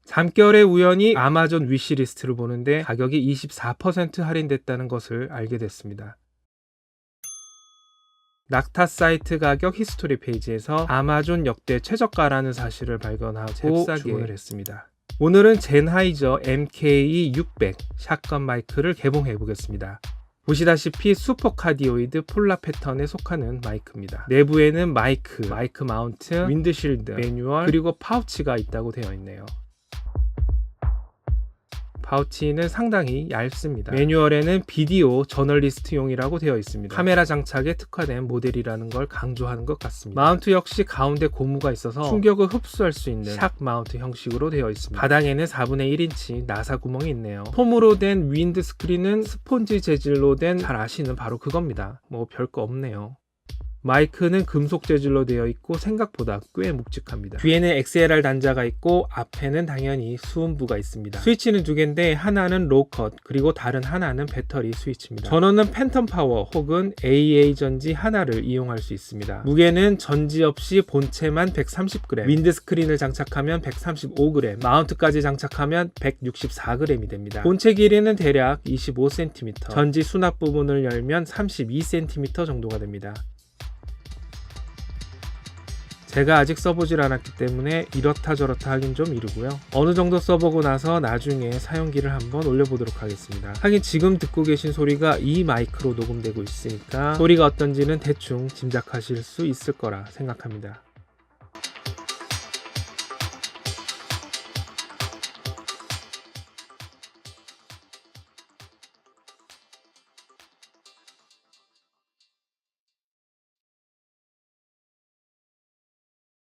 잠결에 우연히 아마존 위시리스트를 보는데 가격이 24% 할인됐다는 것을 알게 됐습니다. 낙타 사이트 가격 히스토리 페이지에서 아마존 역대 최저가라는 사실을 발견하고 주문을 했습니다. 오늘은 젠하이저 MKE600 샷건 마이크를 개봉해 보겠습니다. 보시다시피 슈퍼카디오이드 폴라 패턴에 속하는 마이크입니다. 내부에는 마이크 마운트, 윈드실드, 매뉴얼, 그리고 파우치가 있다고 되어 있네요. 파우치는 상당히 얇습니다. 매뉴얼에는 비디오 저널리스트용이라고 되어 있습니다. 카메라 장착에 특화된 모델이라는 걸 강조하는 것 같습니다. 마운트 역시 가운데 고무가 있어서 충격을 흡수할 수 있는 샥 마운트 형식으로 되어 있습니다. 바닥에는 4분의 1인치 나사 구멍이 있네요. 폼으로 된 윈드 스크린은 스폰지 재질로 된 잘 아시는 바로 그겁니다. 뭐 별거 없네요. 마이크는 금속 재질로 되어 있고 생각보다 꽤 묵직합니다. 뒤에는 XLR 단자가 있고 앞에는 당연히 수음부가 있습니다. 스위치는 두 개인데 하나는 로컷 그리고 다른 하나는 배터리 스위치입니다. 전원은 팬텀 파워 혹은 AA 전지 하나를 이용할 수 있습니다. 무게는 전지 없이 본체만 130g, 윈드 스크린을 장착하면 135g, 마운트까지 장착하면 164g이 됩니다. 본체 길이는 대략 25cm, 전지 수납 부분을 열면 32cm 정도가 됩니다. 제가 아직 써보질 않았기 때문에 이렇다 저렇다 하긴 좀 이르고요. 어느 정도 써보고 나서 나중에 사용기를 한번 올려보도록 하겠습니다. 하긴 지금 듣고 계신 소리가 이 마이크로 녹음되고 있으니까 소리가 어떤지는 대충 짐작하실 수 있을 거라 생각합니다.